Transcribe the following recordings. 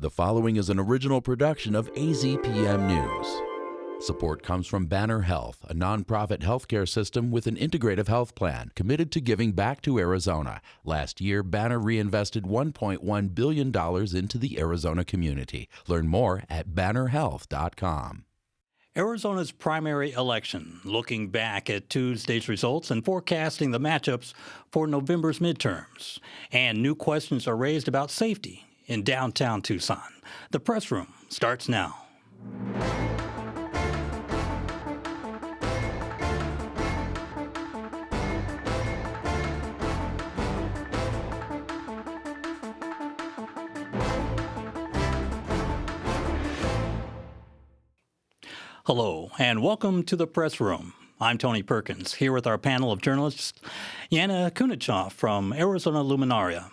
The following is an original production of AZPM News. Support comes from Banner Health, a nonprofit healthcare system with an integrative health plan committed to giving back to Arizona. Last year, Banner reinvested $1.1 billion into the Arizona community. Learn more at bannerhealth.com. Arizona's primary election, looking back at Tuesday's results and forecasting the matchups for November's midterms. And new questions are raised about safety in downtown Tucson. The press room starts now. Hello, and welcome to the press room. I'm Tony Perkins, here with our panel of journalists, Yana Kunichoff from Arizona Luminaria,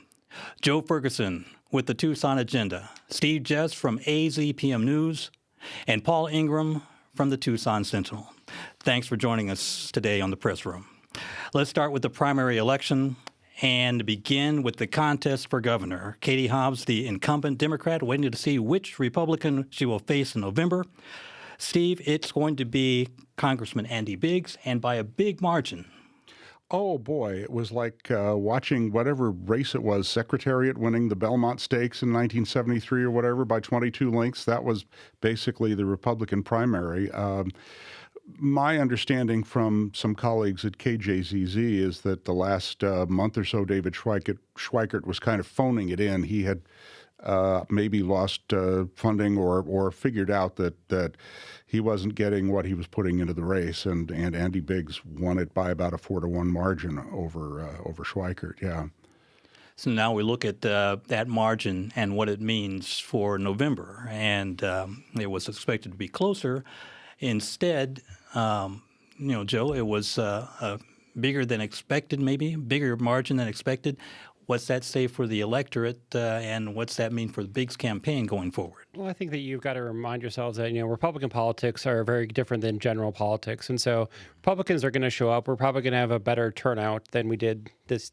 Joe Ferguson with the Tucson Agenda, Steve Jess from AZPM News, and Paul Ingram from the Tucson Sentinel. Thanks for joining us today on the press room. Let's start with the primary election and begin with the contest for governor. Katie Hobbs, the incumbent Democrat, waiting to see which Republican she will face in November. Steve, it's going to be Congressman Andy Biggs, and by a big margin. Oh, boy, it was like watching whatever race it was, Secretariat winning the Belmont Stakes in 1973 or whatever by 22 lengths. That was basically the Republican primary. My understanding from some colleagues at KJZZ is that the last month or so, David Schweikert was kind of phoning it in. He had maybe lost funding or figured out that he wasn't getting what he was putting into the race, and Andy Biggs won it by about a 4-1 margin over Schweikert. Yeah. So now we look at that margin and what it means for November, and it was expected to be closer. Instead, Joe, it was bigger than expected, maybe bigger margin than expected. What's that say for the electorate, and what's that mean for the Biggs campaign going forward? Well, I think that you've got to remind yourselves that, Republican politics are very different than general politics. And so Republicans are going to show up. We're probably going to have a better turnout than we did this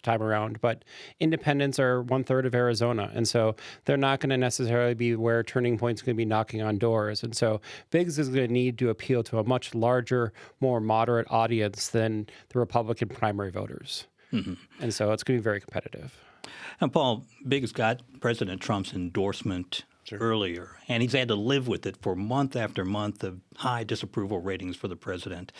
time around. But independents are 1/3 of Arizona. And so they're not going to necessarily be where Turning Point's going to be knocking on doors. And so Biggs is going to need to appeal to a much larger, more moderate audience than the Republican primary voters. Mm-hmm. And so it's going to be very competitive. And Paul, Biggs got President Trump's endorsement earlier, and he's had to live with it for month after month of high disapproval ratings for the president.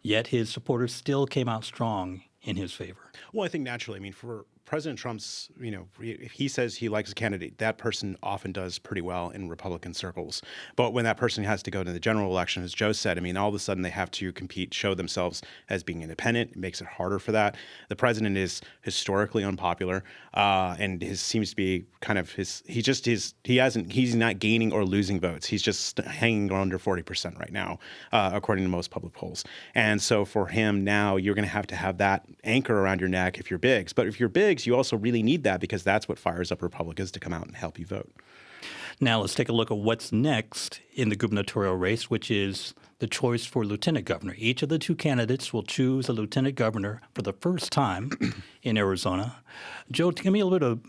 Yet his supporters still came out strong in his favor. Well, I think naturally, for President Trump's, if he says he likes a candidate, that person often does pretty well in Republican circles. But when that person has to go to the general election, as Joe said, all of a sudden they have to compete, show themselves as being independent. It makes it harder for that. The president is historically unpopular, and seems to be kind of he's not gaining or losing votes. He's just hanging under 40% right now, according to most public polls. And so for him now, you're going to have that anchor around your neck if you're Biggs. But if you're Biggs, you also really need that because that's what fires up Republicans to come out and help you vote. Now let's take a look at what's next in the gubernatorial race, which is the choice for lieutenant governor. Each of the two candidates will choose a lieutenant governor for the first time in Arizona. Joe, give me a little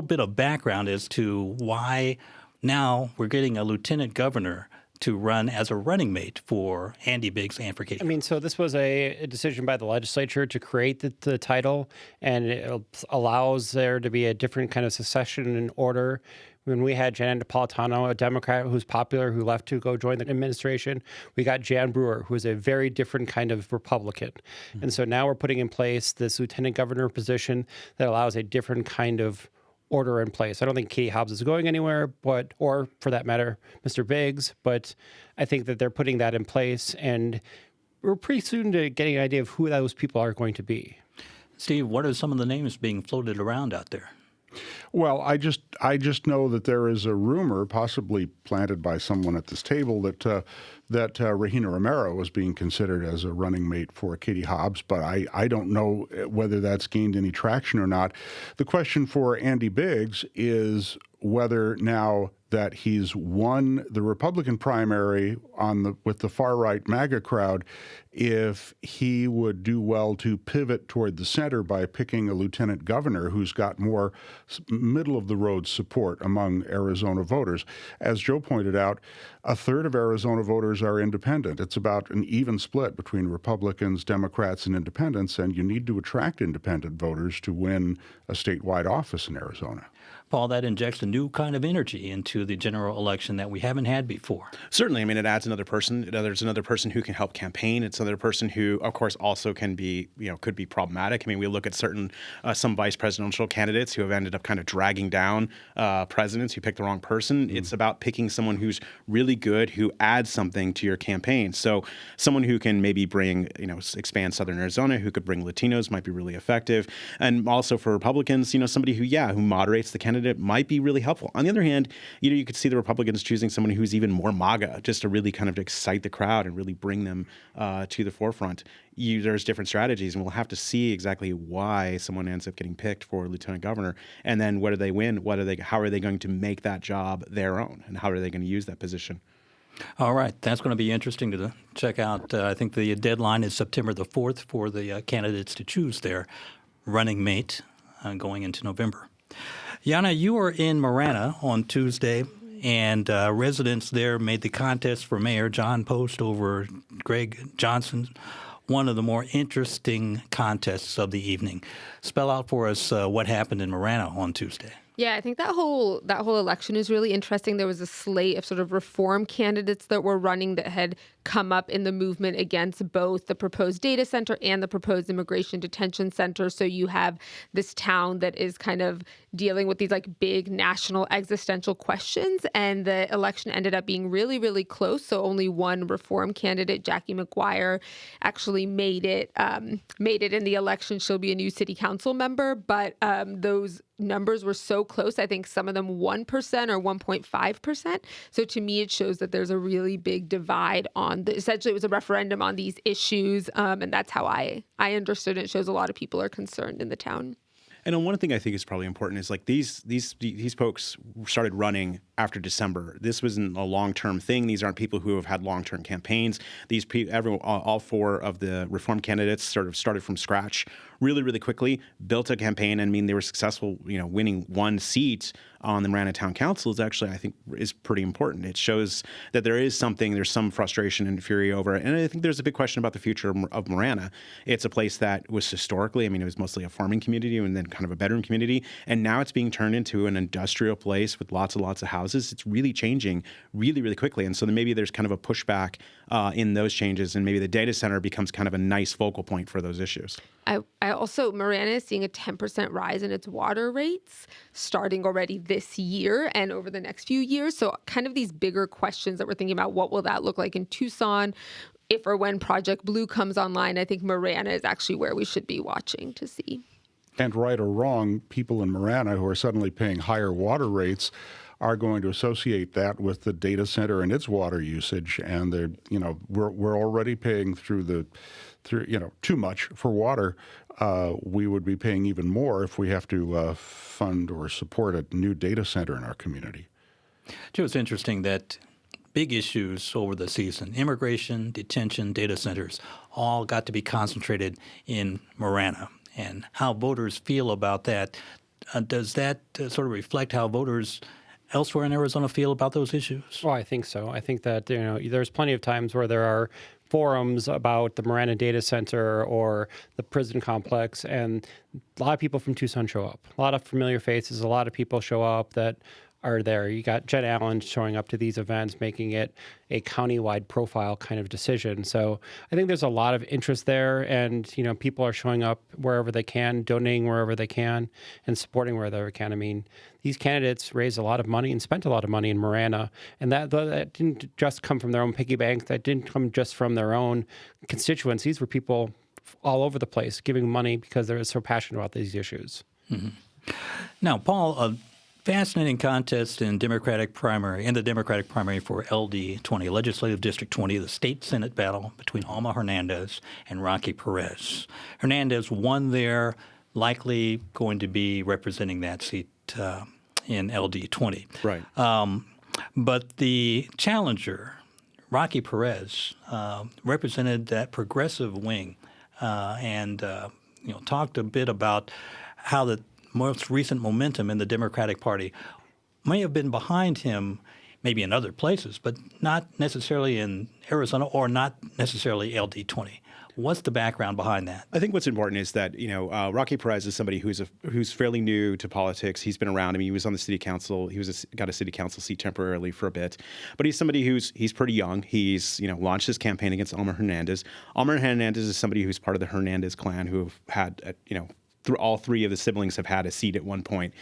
bit of background as to why now we're getting a lieutenant governor to run as a running mate for Andy Biggs and for Katie. So this was a decision by the legislature to create the title, and it allows there to be a different kind of succession and order. When we had Jan Napolitano, a Democrat who's popular, who left to go join the administration, we got Jan Brewer, who is a very different kind of Republican. Mm-hmm. And so now we're putting in place this lieutenant governor position that allows a different kind of order in place. I don't think Katie Hobbs is going anywhere, or for that matter, Mr. Biggs, but I think that they're putting that in place, and we're pretty soon to getting an idea of who those people are going to be. Steve, what are some of the names being floated around out there? Well, I just know that there is a rumor, possibly planted by someone at this table, that Regina Romero was being considered as a running mate for Katie Hobbs, but I don't know whether that's gained any traction or not. The question for Andy Biggs is whether now that he's won the Republican primary with the far-right MAGA crowd, if he would do well to pivot toward the center by picking a lieutenant governor who's got more middle-of-the-road support among Arizona voters. As Joe pointed out, a third of Arizona voters are independent. It's about an even split between Republicans, Democrats, and independents, and you need to attract independent voters to win a statewide office in Arizona. Paul, that injects a new kind of energy into the general election that we haven't had before. Certainly. I mean, it adds another person. There's another person who can help campaign. It's another person who, of course, also can be, could be problematic. I mean, we look at some vice presidential candidates who have ended up kind of dragging down presidents who picked the wrong person. Mm-hmm. It's about picking someone who's really good, who adds something to your campaign. So someone who can maybe bring, expand Southern Arizona, who could bring Latinos might be really effective. And also for Republicans, somebody who moderates the candidate might be really helpful. On the other hand, you could see the Republicans choosing someone who's even more MAGA, just to really kind of excite the crowd and really bring them to the forefront. There's different strategies, and we'll have to see exactly why someone ends up getting picked for lieutenant governor, and then what do they win? How are they going to make that job their own, and how are they going to use that position? All right. That's going to be interesting to check out. I think the deadline is September the 4th for the candidates to choose their running mate going into November. Yana, you were in Marana on Tuesday, and residents there made the contest for mayor, John Post over Greg Johnson, one of the more interesting contests of the evening. Spell out for us what happened in Marana on Tuesday. Yeah, I think that whole election is really interesting. There was a slate of sort of reform candidates that were running that had come up in the movement against both the proposed data center and the proposed immigration detention center. So you have this town that is kind of dealing with these like big national existential questions, and the election ended up being really, really close. So only one reform candidate, Jackie McGuire, actually made it in the election. She'll be a new city council member, but those numbers were so close. I think some of them 1% or 1.5%. So to me, it shows that there's a really big divide on essentially it was a referendum on these issues. And that's how I understood it. It shows a lot of people are concerned in the town. And one thing I think is probably important is like these folks started running after December. This wasn't a long-term thing. These aren't people who have had long-term campaigns. All four of the reform candidates sort of started from scratch really, really quickly, built a campaign. I mean, they were successful, winning one seat on the Marana Town Council I think is pretty important. It shows that there's some frustration and fury over it. And I think there's a big question about the future of Marana. It's a place that was historically, it was mostly a farming community and then kind of a bedroom community. And now it's being turned into an industrial place with lots and lots of houses. It's really changing really, really quickly. And so then maybe there's kind of a pushback in those changes. And maybe the data center becomes kind of a nice focal point for those issues. I also, Marana is seeing a 10% rise in its water rates starting already this year and over the next few years. So kind of these bigger questions that we're thinking about, what will that look like in Tucson? If or when Project Blue comes online, I think Marana is actually where we should be watching to see. And right or wrong, people in Marana who are suddenly paying higher water rates are going to associate that with the data center and its water usage. And they're, we're already paying through too much for water. We would be paying even more if we have to fund or support a new data center in our community. Joe, it's interesting that big issues over the season, immigration, detention, data centers, all got to be concentrated in Marana. And how voters feel about that, does that sort of reflect how voters elsewhere in Arizona feel about those issues? Oh, I think so. I think that there's plenty of times where there are forums about the Marana data center or the prison complex, and a lot of people from Tucson show up. A lot of familiar faces. A lot of people show up that are there. You got Jen Allen showing up to these events, making it a countywide profile kind of decision. So I think there's a lot of interest there, and people are showing up wherever they can, donating wherever they can, and supporting wherever they can. I mean, these candidates raised a lot of money and spent a lot of money in Marana, and that didn't just come from their own piggy bank. That didn't come just from their own constituents. These were people all over the place giving money because they're so passionate about these issues. Mm-hmm. Now, Paul, fascinating contest in the Democratic primary for LD 20, Legislative District 20, the state Senate battle between Alma Hernandez and Rocky Perez. Hernandez won there, likely going to be representing that seat in LD 20. Right. But the challenger, Rocky Perez represented that progressive wing and talked a bit about how the most recent momentum in the Democratic Party may have been behind him, maybe in other places, but not necessarily in Arizona or not necessarily LD20. What's the background behind that? I think what's important is that Rocky Perez is somebody who's fairly new to politics. He's been around. I mean, he was on the city council. He got a city council seat temporarily for a bit, but he's somebody he's pretty young. He's launched his campaign against Omar Hernandez. Omar Hernandez is somebody who's part of the Hernandez clan who have had through all three of the siblings have had a seat at one point.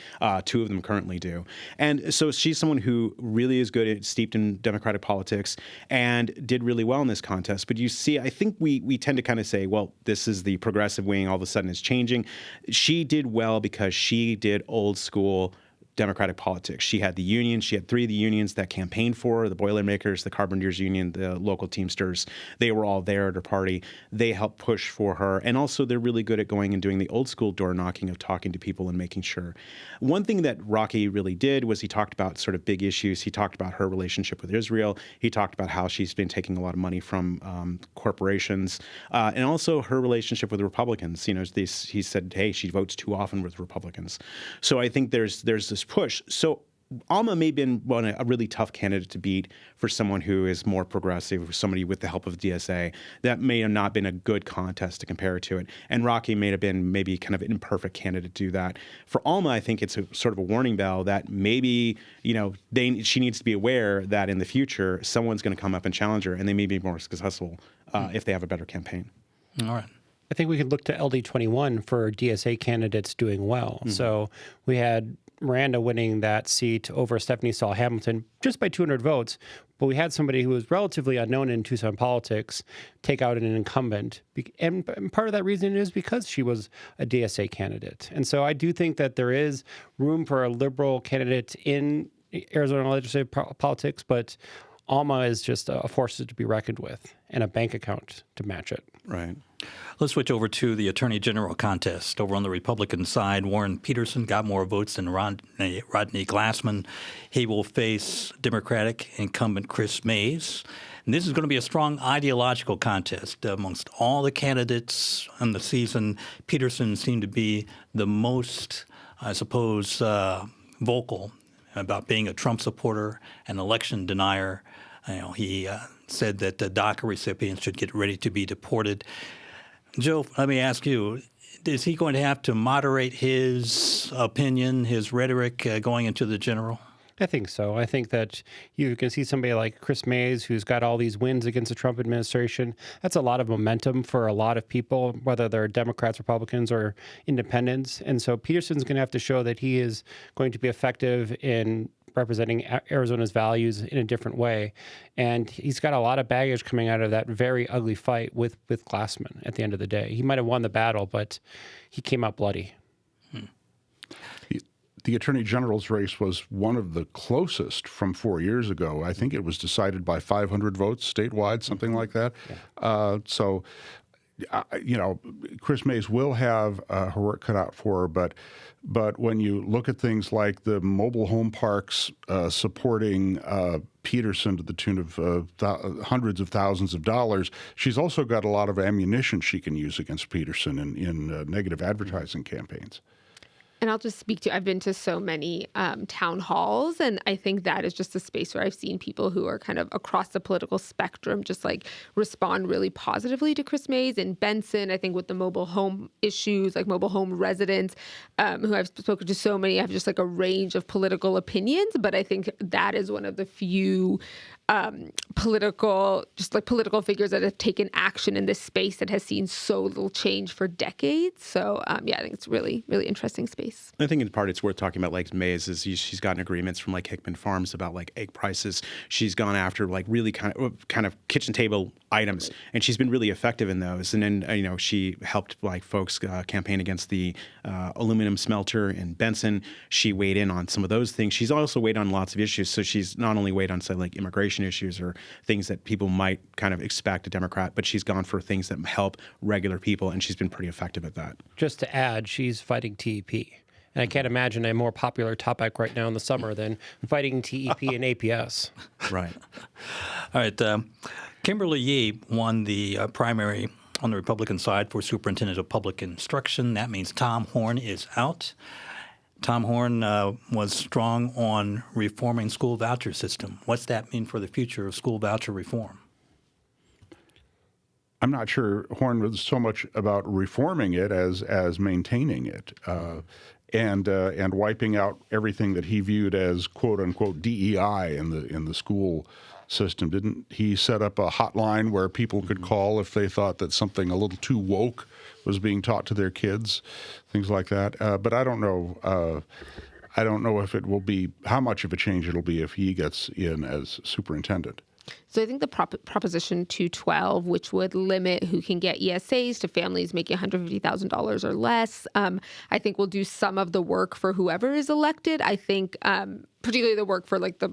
Two of them currently do. And so she's someone who really is good steeped in Democratic politics and did really well in this contest. But you see, I think we tend to kind of say, well, this is the progressive wing. All of a sudden it's changing. She did well because she did old school Democratic politics. She had the union. She had three of the unions that campaigned for her, the Boilermakers, the Carpenters Union, the local Teamsters. They were all there at her party. They helped push for her. And also they're really good at going and doing the old school door knocking of talking to people and making sure. One thing that Rocky really did was he talked about sort of big issues. He talked about her relationship with Israel. He talked about how she's been taking a lot of money from corporations and also her relationship with Republicans. He said, hey, she votes too often with Republicans. So I think there's this push. So Alma may have been a really tough candidate to beat for someone who is more progressive, somebody with the help of DSA. That may have not been a good contest to compare to it. And Rocky may have been maybe kind of an imperfect candidate to do that. For Alma, I think it's a sort of a warning bell that maybe, she needs to be aware that in the future, someone's going to come up and challenge her, and they may be more successful if they have a better campaign. All right. I think we could look to LD21 for DSA candidates doing well. Mm-hmm. So we had Miranda winning that seat over Stephanie Stahl Hamilton just by 200 votes, but we had somebody who was relatively unknown in Tucson politics take out an incumbent. And part of that reason is because she was a DSA candidate. And so I do think that there is room for a liberal candidate in Arizona legislative politics, but Alma is just a force to be reckoned with and a bank account to match it. Right. Let's switch over to the Attorney General contest. Over on the Republican side, Warren Peterson got more votes than Rodney Glassman. He will face Democratic incumbent Chris Mays. And this is going to be a strong ideological contest. Amongst all the candidates on the season, Peterson seemed to be the most, I suppose, vocal about being a Trump supporter, an election denier. He said that the DACA recipients should get ready to be deported. Joe, let me ask you, is he going to have to moderate his opinion, his rhetoric going into the general? I think so. I think that you can see somebody like Chris Mays, who's got all these wins against the Trump administration. That's a lot of momentum for a lot of people, whether they're Democrats, Republicans, or independents. And so Peterson's going to have to show that he is going to be effective in representing Arizona's values in a different way. And he's got a lot of baggage coming out of that very ugly fight with Glassman at the end of the day. He might have won the battle, but he came out bloody. The Attorney General's race was one of the closest from 4 years ago. I think it was decided by 500 votes statewide, something like that. Yeah. Chris Mays will have her work cut out for her, but when you look at things like the mobile home parks supporting Peterson to the tune of hundreds of thousands of dollars, she's also got a lot of ammunition she can use against Peterson in negative advertising campaigns. And I'll just speak to, I've been to so many town halls, and I think that is just a space where I've seen people who are kind of across the political spectrum just like respond really positively to Chris Mays. And Benson, I think with the mobile home issues, like mobile home residents, who I've spoken to so many, have just like a range of political opinions. But I think that is one of the few political figures that have taken action in this space that has seen so little change for decades. So I think it's really, really interesting space. I think in part it's worth talking about like Mays is she's gotten agreements from like Hickman Farms about like egg prices. She's gone after like really kind of kitchen table items, and she's been really effective in those. And then she helped like folks campaign against the aluminum smelter in Benson. She weighed in on some of those things. She's also weighed on lots of issues. So she's not only weighed on say like immigration issues or things that people might kind of expect a Democrat, but she's gone for things that help regular people, and she's been pretty effective at that. Just to add, she's fighting TEP. And I can't imagine a more popular topic right now in the summer than fighting TEP and APS. Right. All right. Kimberly Yee won the primary on the Republican side for Superintendent of Public Instruction. That means Tom Horn is out. Tom Horn was strong on reforming school voucher system. What's that mean for the future of school voucher reform? I'm not sure Horn was so much about reforming it as maintaining it, and wiping out everything that he viewed as quote unquote DEI in the school system. Didn't he set up a hotline where people could call if they thought that something a little too woke was being taught to their kids, things like that? But I don't know. I don't know if it will be how much of a change it'll be if he gets in as superintendent. So I think the Proposition 212, which would limit who can get ESAs to families making $150,000 or less, I think will do some of the work for whoever is elected. I think particularly the work for like the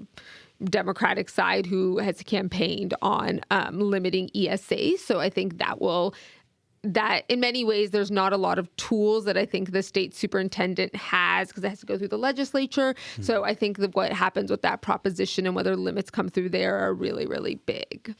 Democratic side who has campaigned on limiting ESAs. So I think that in many ways, there's not a lot of tools that I think the state superintendent has because it has to go through the legislature. Mm-hmm. So I think that what happens with that proposition and whether limits come through there are really, really big.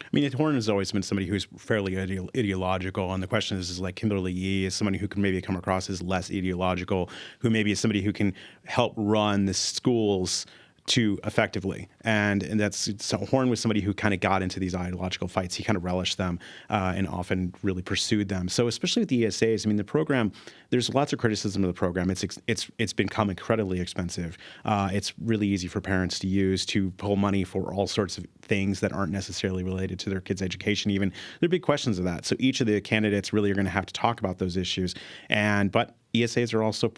I mean, Horn has always been somebody who's fairly ideological, and the question is like Kimberly Yee is somebody who can maybe come across as less ideological, who maybe is somebody who can help run the schools too effectively. And so Horn was somebody who kind of got into these ideological fights. He kind of relished them and often really pursued them. So especially with the ESAs, I mean, the program, there's lots of criticism of the program. It's become incredibly expensive. It's really easy for parents to use to pull money for all sorts of things that aren't necessarily related to their kids' education even. There are big questions of that. So each of the candidates really are going to have to talk about those issues. But ESAs are also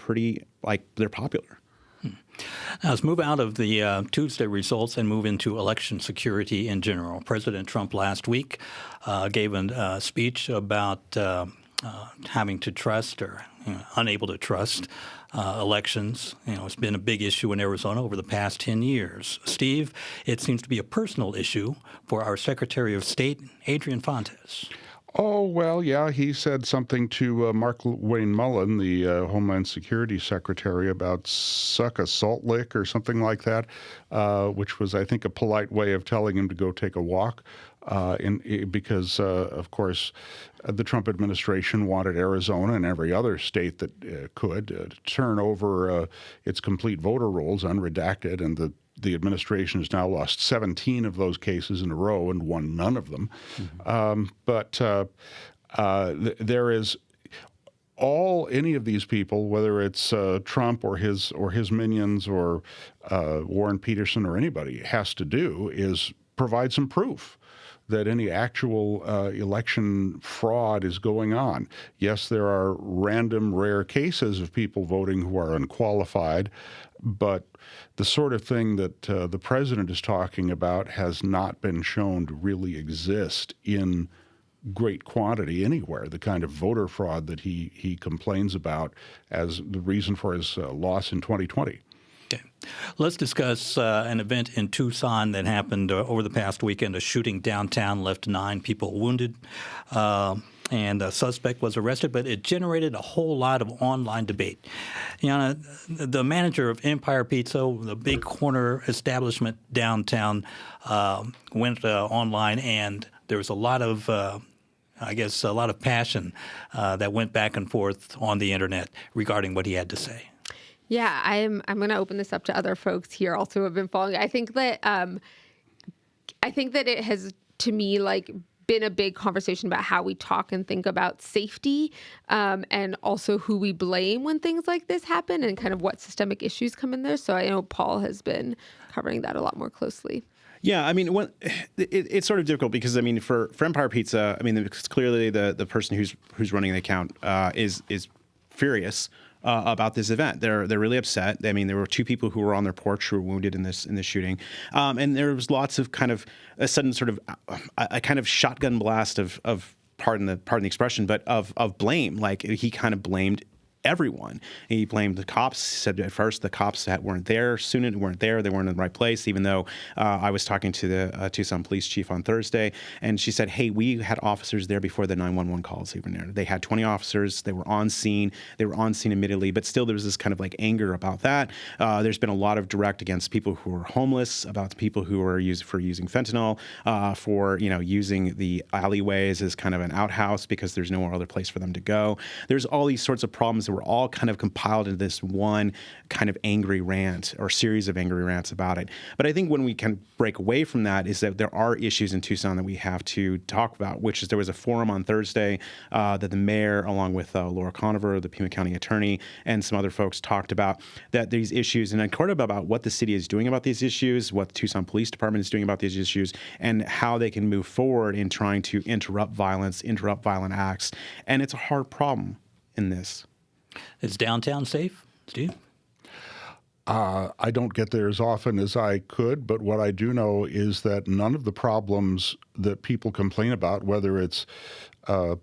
they're popular. Now, let's move out of the Tuesday results and move into election security in general. President Trump last week gave a speech about having to trust or unable to trust elections. It's been a big issue in Arizona over the past 10 years. Steve, it seems to be a personal issue for our Secretary of State, Adrian Fontes. Oh, well, yeah, he said something to Mark Wayne Mullen, the Homeland Security Secretary, about suck a salt lick or something like that, which was, I think, a polite way of telling him to go take a walk. Because, of course, the Trump administration wanted Arizona and every other state that could turn over its complete voter rolls unredacted, and the administration has now lost 17 of those cases in a row and won none of them. Mm-hmm. There is any of these people, whether it's Trump or his minions or Warren Peterson or anybody, has to do is provide some proof that any actual election fraud is going on. Yes, there are random, rare cases of people voting who are unqualified, but the sort of thing that the president is talking about has not been shown to really exist in great quantity anywhere. The kind of voter fraud that he complains about as the reason for his loss in 2020. Okay. Let's discuss an event in Tucson that happened over the past weekend. A shooting downtown left 9 people wounded, and a suspect was arrested, but it generated a whole lot of online debate. Yana, the manager of Empire Pizza, the big corner establishment downtown, went online, and there was a lot of a lot of passion that went back and forth on the internet regarding what he had to say. Yeah, I'm going to open this up to other folks here also who have been following. I think that it has, to me, been a big conversation about how we talk and think about safety, and also who we blame when things like this happen and kind of what systemic issues come in there. So I know Paul has been covering that a lot more closely. Yeah, I mean, it's sort of difficult because, I mean, for Empire Pizza, I mean, it's clearly the person who's running the account is furious about this event. They're really upset. I mean, there were 2 people who were on their porch who were wounded in this shooting, and there was lots of kind of a sudden sort of a kind of shotgun blast of pardon the expression, but of blame. Like he kind of blamed everyone. He blamed the cops. He said at first the cops that weren't there, they weren't in the right place, even though I was talking to the Tucson police chief on Thursday, and she said, hey, we had officers there before the 911 calls even there. They had 20 officers. They were on scene. Immediately, but still there was this kind of like anger about that. There's been a lot of direct against people who are homeless, about people who are using fentanyl, for using the alleyways as kind of an outhouse because there's no other place for them to go. There's all these sorts of problems that were all kind of compiled into this one kind of angry rant or series of angry rants about it. But I think when we can break away from that is that there are issues in Tucson that we have to talk about, which is there was a forum on Thursday that the mayor, along with Laura Conover, the Pima County attorney, and some other folks talked about that these issues, and kind of about what the city is doing about these issues, what the Tucson Police Department is doing about these issues, and how they can move forward in trying to interrupt violence, interrupt violent acts. And it's a hard problem in this. Is downtown safe, Steve? I don't get there as often as I could, but what I do know is that none of the problems that people complain about, whether it's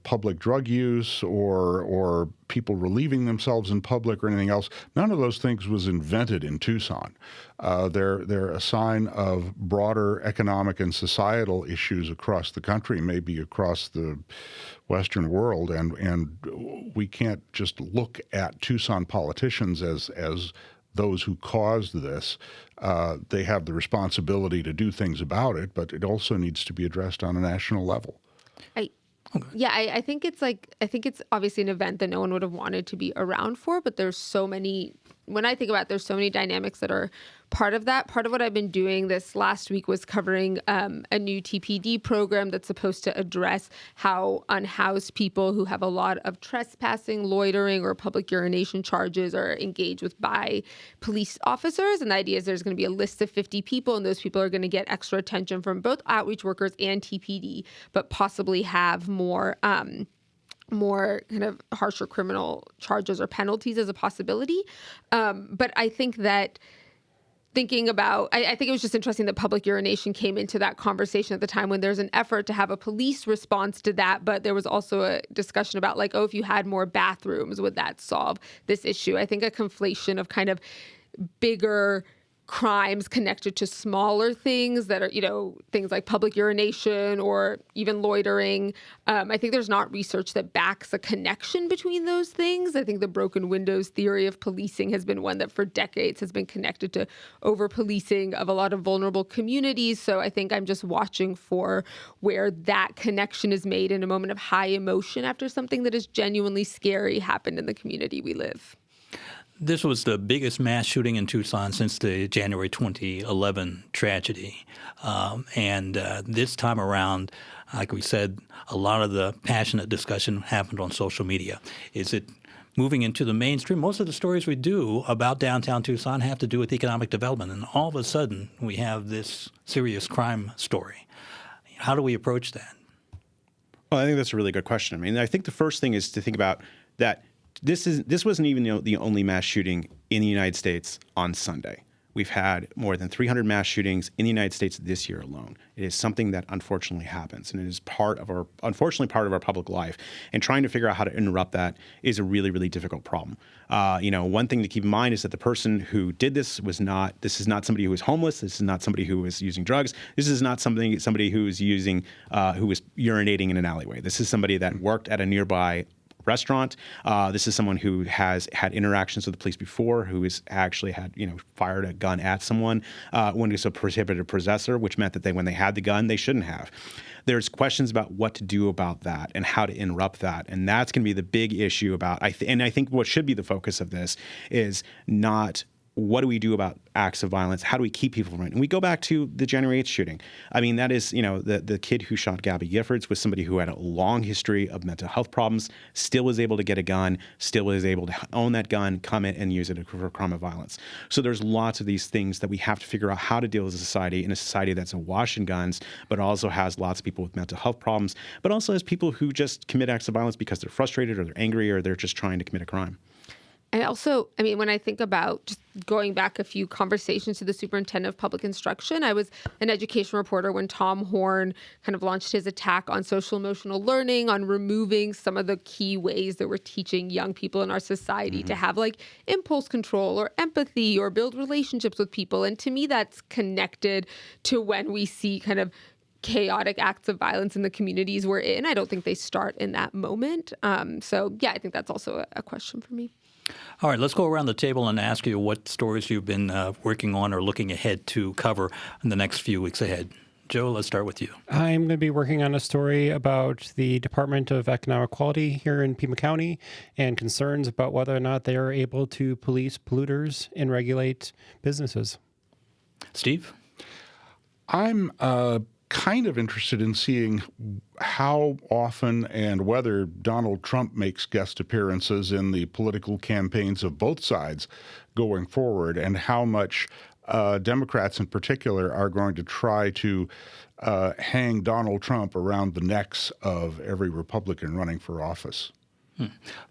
public drug use or people relieving themselves in public or anything else, none of those things was invented in Tucson. They're a sign of broader economic and societal issues across the country, maybe across the Western world, and we can't just look at Tucson politicians as those who caused this. They have the responsibility to do things about it, but it also needs to be addressed on a national level. I think it's obviously an event that no one would have wanted to be around for, but there's so many, when I think about it, there's so many dynamics that are part of that. Part of what I've been doing this last week was covering a new TPD program that's supposed to address how unhoused people who have a lot of trespassing, loitering, or public urination charges are engaged with by police officers. And the idea is there's going to be a list of 50 people, and those people are going to get extra attention from both outreach workers and TPD, but possibly have more kind of harsher criminal charges or penalties as a possibility. But I think that thinking about, I think it was just interesting that public urination came into that conversation at the time when there's an effort to have a police response to that, but there was also a discussion about like, oh, if you had more bathrooms, would that solve this issue? I think a conflation of kind of bigger crimes connected to smaller things that are, things like public urination or even loitering. I think there's not research that backs a connection between those things. I think the broken windows theory of policing has been one that for decades has been connected to over-policing of a lot of vulnerable communities. So I think I'm just watching for where that connection is made in a moment of high emotion after something that is genuinely scary happened in the community we live. This was the biggest mass shooting in Tucson since the January 2011 tragedy. And this time around, like we said, a lot of the passionate discussion happened on social media. Is it moving into the mainstream? Most of the stories we do about downtown Tucson have to do with economic development. And all of a sudden, we have this serious crime story. How do we approach that? Well, I think that's a really good question. I mean, I think the first thing is to think about that this wasn't even the only mass shooting in the United States on Sunday. We've had more than 300 mass shootings in the United States this year alone. It is something that unfortunately happens, and it is unfortunately part of our public life. And trying to figure out how to interrupt that is a really, really difficult problem. One thing to keep in mind is that the person who did this is not somebody who is homeless. This is not somebody who is using drugs. This is not somebody who is who is urinating in an alleyway. This is somebody that worked at a nearby restaurant. This is someone who has had interactions with the police before, who has actually had, fired a gun at someone when it's a prohibited possessor, which meant that when they had the gun, they shouldn't have. There's questions about what to do about that and how to interrupt that. And that's going to be the big issue about, and I think what should be the focus of this is not what do we do about acts of violence? How do we keep people from it? And we go back to the January 8th shooting. I mean, that is, the kid who shot Gabby Giffords was somebody who had a long history of mental health problems, still was able to get a gun, still was able to own that gun, come in and use it for a crime of violence. So there's lots of these things that we have to figure out how to deal as a society, in a society that's awash in guns, but also has lots of people with mental health problems, but also has people who just commit acts of violence because they're frustrated or they're angry or they're just trying to commit a crime. I mean, when I think about just going back a few conversations to the superintendent of public instruction, I was an education reporter when Tom Horn kind of launched his attack on social emotional learning, on removing some of the key ways that we're teaching young people in our society to have like impulse control or empathy or build relationships with people. And to me, that's connected to when we see kind of chaotic acts of violence in the communities we're in. I don't think they start in that moment. So yeah, I think that's also a question for me. All right, let's go around the table and ask you what stories you've been working on or looking ahead to cover in the next few weeks ahead. Joe, let's start with you. I'm going to be working on a story about the Department of Economic Quality here in Pima County and concerns about whether or not they are able to police polluters and regulate businesses. Steve? I'm kind of interested in seeing how often and whether Donald Trump makes guest appearances in the political campaigns of both sides going forward, and how much Democrats in particular are going to try to hang Donald Trump around the necks of every Republican running for office.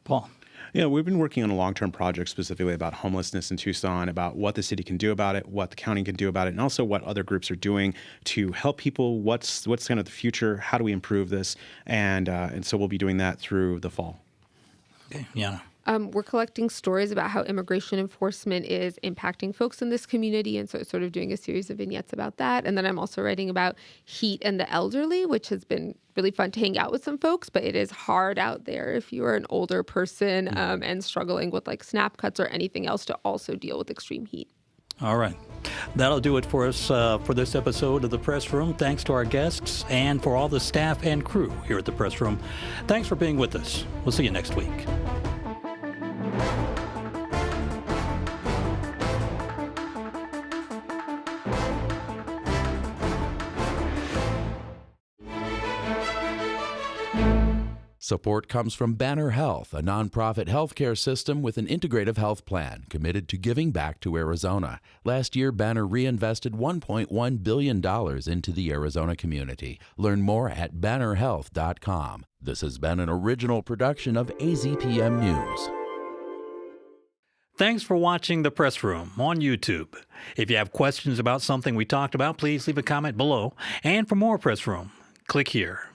Paul? Yeah, we've been working on a long-term project specifically about homelessness in Tucson, about what the city can do about it, what the county can do about it, and also what other groups are doing to help people. What's kind of the future? How do we improve this? And so we'll be doing that through the fall. Okay, Yana. We're collecting stories about how immigration enforcement is impacting folks in this community, and so sort of doing a series of vignettes about that. And then I'm also writing about heat and the elderly, which has been really fun to hang out with some folks, but it is hard out there if you are an older person and struggling with like snap cuts or anything else to also deal with extreme heat. All right. That'll do it for us for this episode of The Press Room. Thanks to our guests and for all the staff and crew here at The Press Room. Thanks for being with us. We'll see you next week. Support comes from Banner Health, a nonprofit healthcare system with an integrative health plan committed to giving back to Arizona. Last year, Banner reinvested $1.1 billion into the Arizona community. Learn more at bannerhealth.com. This has been an original production of AZPM News. Thanks for watching The Press Room on YouTube. If you have questions about something we talked about, please leave a comment below. And for more Press Room, click here.